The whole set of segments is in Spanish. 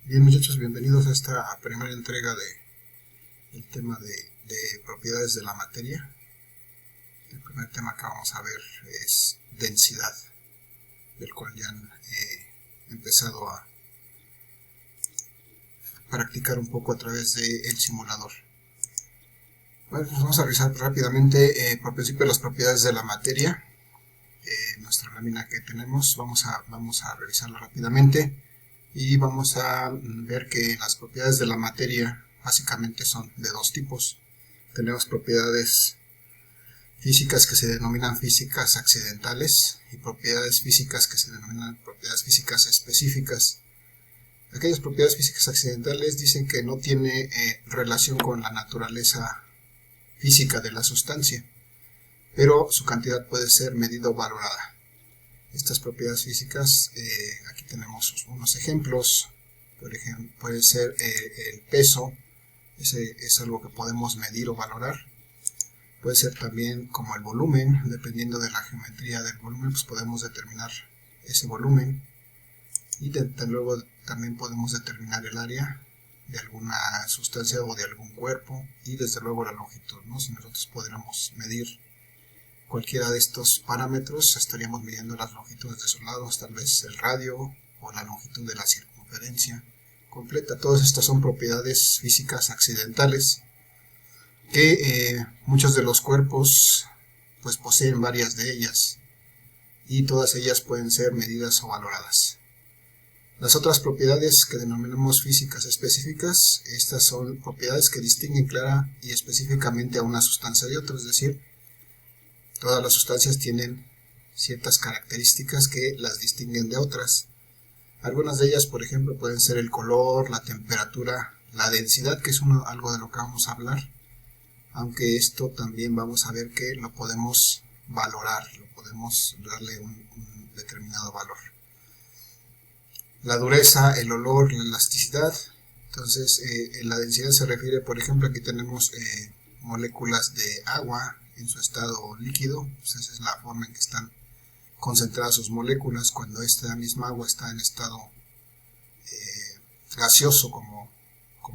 Bien, muchachos, bienvenidos a esta primera entrega del tema de propiedades de la materia. El primer tema que vamos a ver es densidad, del cual ya han empezado a practicar un poco a través del simulador. Bueno, pues vamos a revisar rápidamente por principio las propiedades de la materia. Nuestra lámina que tenemos, vamos a revisarla rápidamente. Y vamos a ver que las propiedades de la materia básicamente son de dos tipos. Tenemos propiedades físicas que se denominan físicas accidentales y propiedades físicas que se denominan propiedades físicas específicas. Aquellas propiedades físicas accidentales dicen que no tiene relación con la naturaleza física de la sustancia, pero su cantidad puede ser medida o valorada. Estas propiedades físicas, aquí tenemos unos ejemplos. Por ejemplo, puede ser el peso, ese es algo que podemos medir o valorar. Puede ser también como el volumen, dependiendo de la geometría del volumen, pues podemos determinar ese volumen. Y luego también podemos determinar el área de alguna sustancia o de algún cuerpo, y desde luego la longitud, ¿no? Si nosotros pudiéramos medir cualquiera de estos parámetros, estaríamos midiendo las longitudes de sus lados, tal vez el radio o la longitud de la circunferencia completa. Todas estas son propiedades físicas accidentales que muchos de los cuerpos pues poseen varias de ellas, y todas ellas pueden ser medidas o valoradas. Las otras propiedades que denominamos físicas específicas, estas son propiedades que distinguen clara y específicamente a una sustancia de otra, es decir, todas las sustancias tienen ciertas características que las distinguen de otras. Algunas de ellas, por ejemplo, pueden ser el color, la temperatura, la densidad, que es algo de lo que vamos a hablar, aunque esto también vamos a ver que lo podemos valorar, lo podemos darle un determinado valor. La dureza, el olor, la elasticidad. Entonces, la densidad se refiere, por ejemplo, aquí tenemos moléculas de agua en su estado líquido, pues esa es la forma en que están concentradas sus moléculas. Cuando esta misma agua está en estado gaseoso como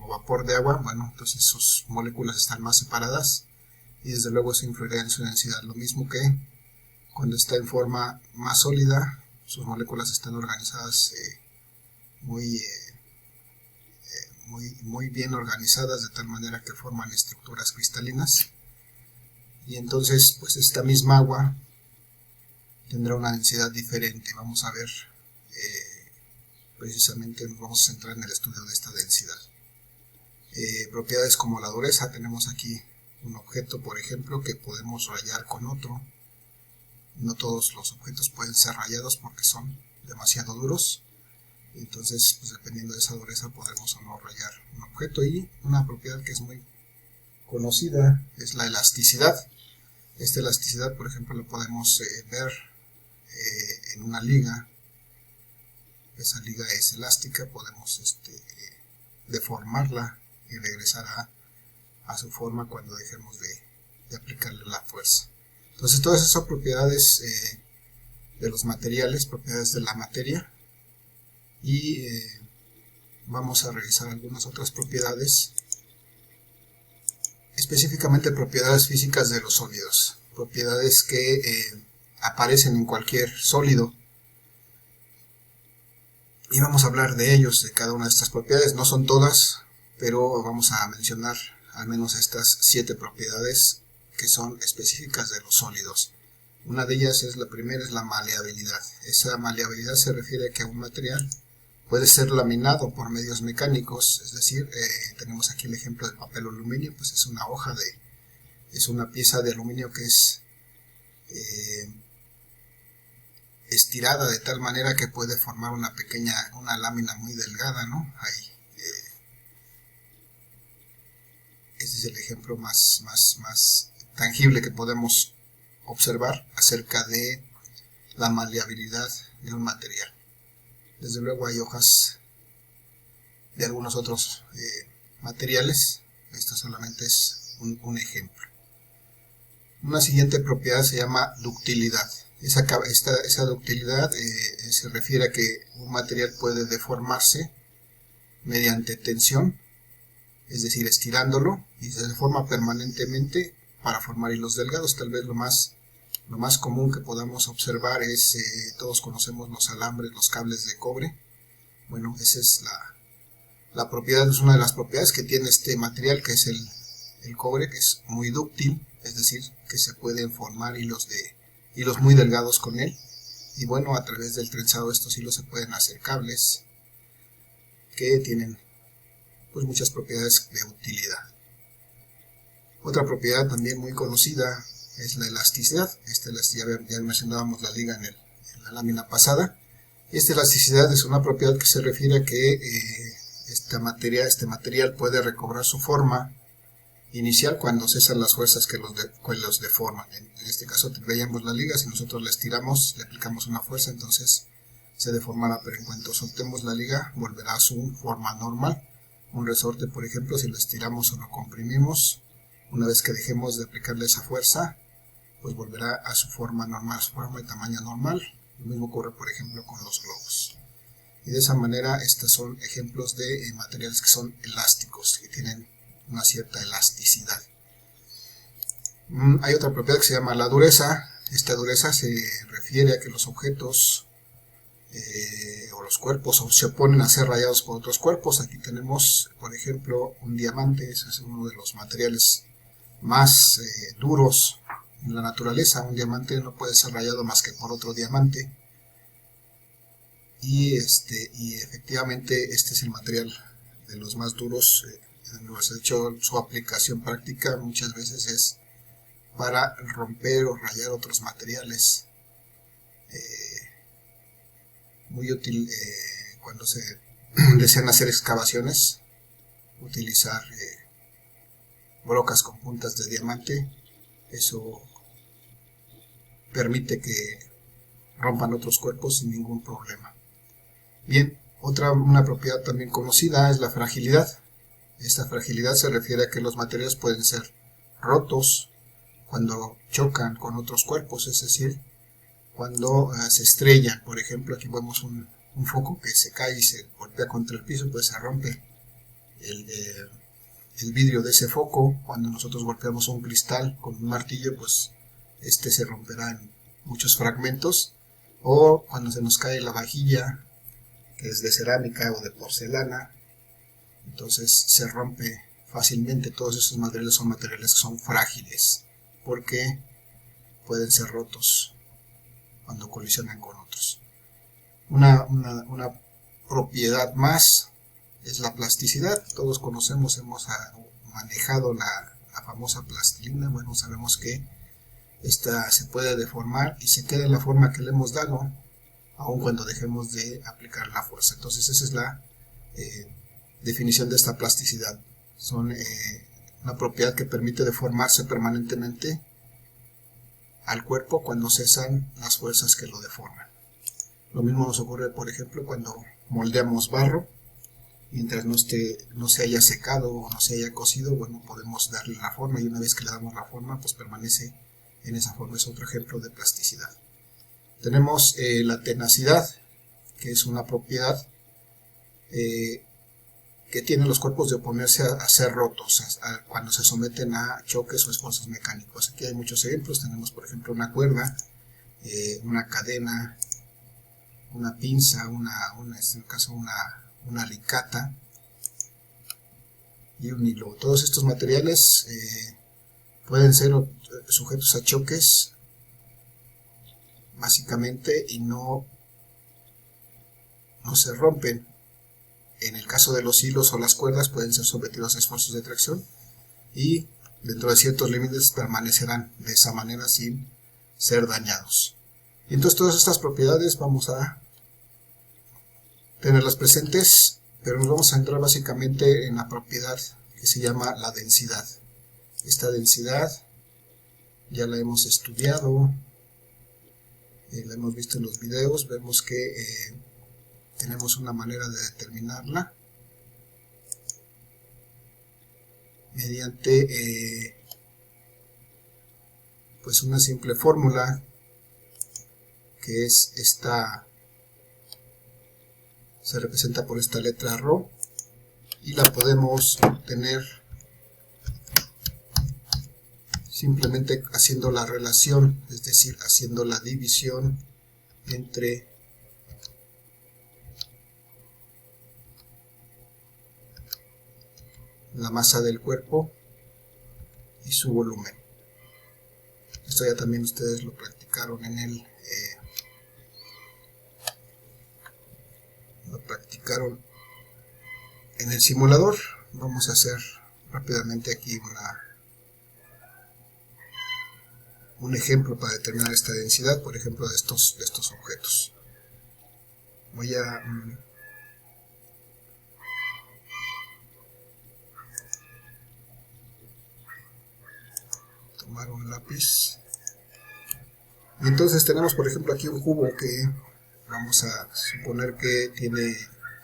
vapor de agua, bueno, entonces sus moléculas están más separadas y desde luego eso influirá en su densidad. Lo mismo que cuando está en forma más sólida, sus moléculas están organizadas muy bien organizadas, de tal manera que forman estructuras cristalinas. Y entonces pues esta misma agua tendrá una densidad diferente. Vamos a ver, precisamente nos vamos a centrar en el estudio de esta densidad. Propiedades como la dureza, tenemos aquí un objeto, por ejemplo, que podemos rayar con otro. No todos los objetos pueden ser rayados porque son demasiado duros, entonces pues dependiendo de esa dureza podremos o no rayar un objeto. Y una propiedad que es muy conocida es la elasticidad. Esta elasticidad, por ejemplo, lo podemos ver en una liga. Esa liga es elástica, podemos deformarla y regresar a su forma cuando dejemos de aplicarle la fuerza. Entonces todas esas son propiedades de los materiales, propiedades de la materia, y vamos a revisar algunas otras propiedades, específicamente propiedades físicas de los sólidos, propiedades que aparecen en cualquier sólido, y vamos a hablar de ellos, de cada una de estas propiedades. No son todas, pero vamos a mencionar al menos estas 7 propiedades que son específicas de los sólidos. Una de ellas la primera, es la maleabilidad. Esa maleabilidad se refiere a que un material puede ser laminado por medios mecánicos, es decir, tenemos aquí el ejemplo del papel aluminio, pues es una pieza de aluminio que es estirada de tal manera que puede formar una lámina muy delgada, ¿no? Ahí, este es el ejemplo más tangible que podemos observar acerca de la maleabilidad de un material. Desde luego hay hojas de algunos otros materiales, esto solamente es un ejemplo. Una siguiente propiedad se llama ductilidad. Esa ductilidad se refiere a que un material puede deformarse mediante tensión, es decir, estirándolo, y se deforma permanentemente para formar hilos delgados. Tal vez lo más común que podamos observar es, todos conocemos los alambres, los cables de cobre. Bueno, esa es la propiedad, es una de las propiedades que tiene este material, que es el cobre, que es muy dúctil, es decir, que se pueden formar hilos muy delgados con él. Y bueno, a través del trenzado de estos hilos se pueden hacer cables que tienen pues muchas propiedades de utilidad. Otra propiedad también muy conocida es la elasticidad. Ya mencionábamos la liga en la lámina pasada. Esta elasticidad es una propiedad que se refiere a que este material puede recobrar su forma inicial cuando cesan las fuerzas que los deforman. En este caso veíamos la liga, si nosotros la estiramos, le aplicamos una fuerza, entonces se deformará, pero en cuanto soltemos la liga volverá a su forma normal. Un resorte, por ejemplo, si lo estiramos o lo comprimimos, una vez que dejemos de aplicarle esa fuerza, pues volverá a su forma normal, a su forma de tamaño normal. Lo mismo ocurre, por ejemplo, con los globos. Y de esa manera, estos son ejemplos de materiales que son elásticos, que tienen una cierta elasticidad. Hay otra propiedad que se llama la dureza. Esta dureza se refiere a que los objetos o los cuerpos se oponen a ser rayados por otros cuerpos. Aquí tenemos, por ejemplo, un diamante. Ese es uno de los materiales más duros en la naturaleza. Un diamante no puede ser rayado más que por otro diamante. Y efectivamente este es el material de los más duros. De hecho, su aplicación práctica muchas veces es para romper o rayar otros materiales. Muy útil cuando se desean hacer excavaciones, utilizar brocas con puntas de diamante. Eso permite que rompan otros cuerpos sin ningún problema. Bien, una propiedad también conocida es la fragilidad. Esta fragilidad se refiere a que los materiales pueden ser rotos cuando chocan con otros cuerpos, es decir, cuando se estrellan. Por ejemplo, aquí vemos un foco que se cae y se golpea contra el piso, pues se rompe el vidrio de ese foco. Cuando nosotros golpeamos un cristal con un martillo, pues este se romperá en muchos fragmentos. O cuando se nos cae la vajilla, que es de cerámica o de porcelana, entonces se rompe fácilmente. Todos esos materiales son materiales que son frágiles porque pueden ser rotos cuando colisionan con otros. Una propiedad más es la plasticidad. Todos conocemos, hemos manejado la famosa plastilina. Bueno, sabemos que esta se puede deformar y se queda en la forma que le hemos dado, aun cuando dejemos de aplicar la fuerza. Entonces esa es la definición de esta plasticidad. Son una propiedad que permite deformarse permanentemente al cuerpo cuando cesan las fuerzas que lo deforman. Lo mismo nos ocurre, por ejemplo, cuando moldeamos barro. Mientras no se haya secado o no se haya cocido, bueno, podemos darle la forma, y una vez que le damos la forma, pues permanece en esa forma. Es otro ejemplo de plasticidad. Tenemos la tenacidad, que es una propiedad que tienen los cuerpos de oponerse a ser rotos cuando se someten a choques o esfuerzos mecánicos. Aquí hay muchos ejemplos. Tenemos, por ejemplo, una cuerda, una cadena, una pinza, en este caso una alicata y un hilo. Todos estos materiales pueden ser sujetos a choques básicamente y no se rompen. En el caso de los hilos o las cuerdas pueden ser sometidos a esfuerzos de tracción y dentro de ciertos límites permanecerán de esa manera sin ser dañados. Y entonces todas estas propiedades vamos a tenerlas presentes, pero nos vamos a centrar básicamente en la propiedad que se llama la densidad. Esta densidad ya la hemos estudiado, la hemos visto en los videos. Vemos que tenemos una manera de determinarla mediante pues una simple fórmula, que es esta, se representa por esta letra ρ, y la podemos obtener simplemente haciendo la relación, es decir, haciendo la división entre la masa del cuerpo y su volumen. Esto ya también ustedes lo practicaron en el simulador. Vamos a hacer rápidamente aquí un ejemplo para determinar esta densidad, por ejemplo, de estos objetos. Voy a tomar un lápiz. Y entonces tenemos, por ejemplo, aquí un cubo que vamos a suponer que tiene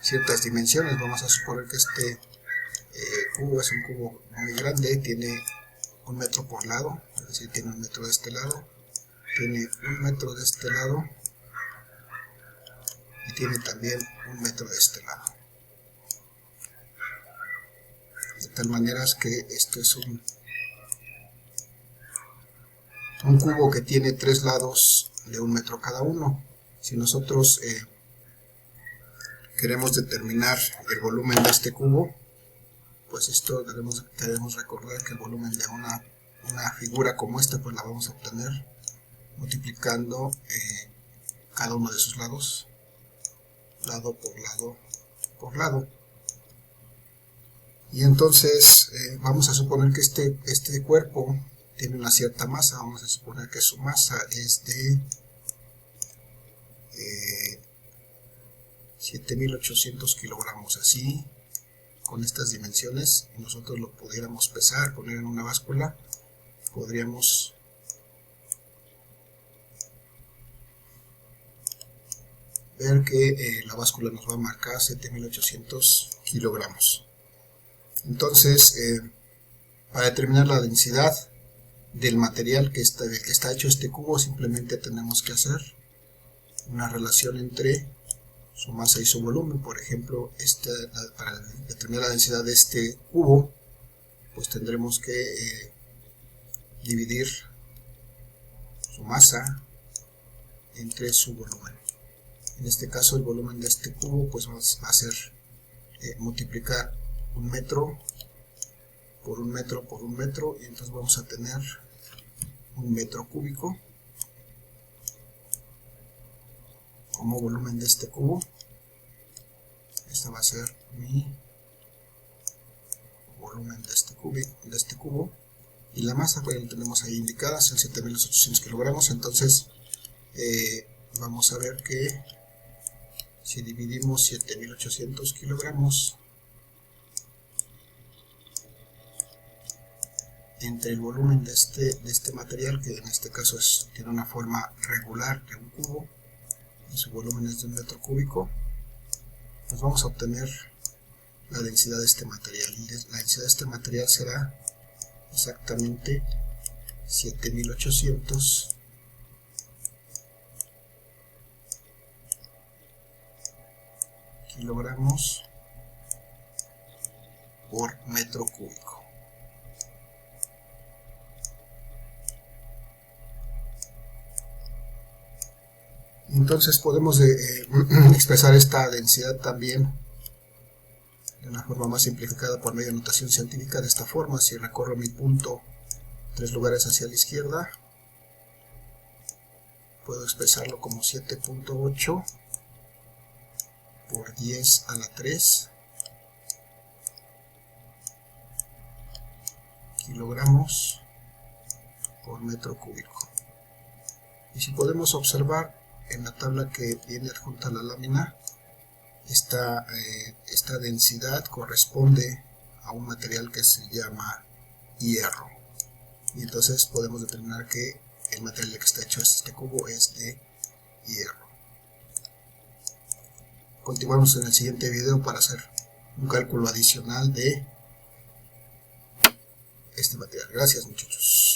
ciertas dimensiones. Vamos a suponer que este cubo es un cubo muy grande, tiene 1 metro por lado, es decir, tiene 1 metro de este lado, tiene 1 metro de este lado y tiene también 1 metro de este lado. De tal manera que esto es un cubo que tiene 3 lados de 1 metro cada uno. Si nosotros queremos determinar el volumen de este cubo, pues esto debemos recordar que el volumen de una figura como esta pues la vamos a obtener multiplicando cada uno de sus lados, lado por lado por lado. Y entonces vamos a suponer que este cuerpo tiene una cierta masa. Vamos a suponer que su masa es de 7800 kilogramos, así, con estas dimensiones, y nosotros lo pudiéramos pesar, poner en una báscula, podríamos ver que la báscula nos va a marcar 7800 kilogramos. Entonces, para determinar la densidad del material del que está hecho este cubo, simplemente tenemos que hacer una relación entre su masa y su volumen. Por ejemplo, para determinar la densidad de este cubo, pues tendremos que dividir su masa entre su volumen. En este caso, el volumen de este cubo pues va a ser multiplicar 1 metro por 1 metro por 1 metro, y entonces vamos a tener 1 metro cúbico como volumen de este cubo. Este va a ser mi volumen de este cubo, y la masa pues la tenemos ahí indicada, son 7800 kilogramos. Entonces vamos a ver que si dividimos 7800 kilogramos entre el volumen de este material, que en este caso tiene una forma regular de un cubo, y su volumen es de 1 metro cúbico, pues vamos a obtener la densidad de este material. Y la densidad de este material será exactamente 7800 kilogramos por metro cúbico. Entonces podemos expresar esta densidad también de una forma más simplificada por medio de notación científica de esta forma. Si recorro mi punto 3 lugares hacia la izquierda, puedo expresarlo como 7.8 por 10 a la 3 kilogramos por metro cúbico. Y si podemos observar en la tabla que viene adjunta a la lámina, esta densidad corresponde a un material que se llama hierro, y entonces podemos determinar que el material que está hecho este cubo es de hierro. Continuamos en el siguiente video para hacer un cálculo adicional de este material. Gracias, muchachos.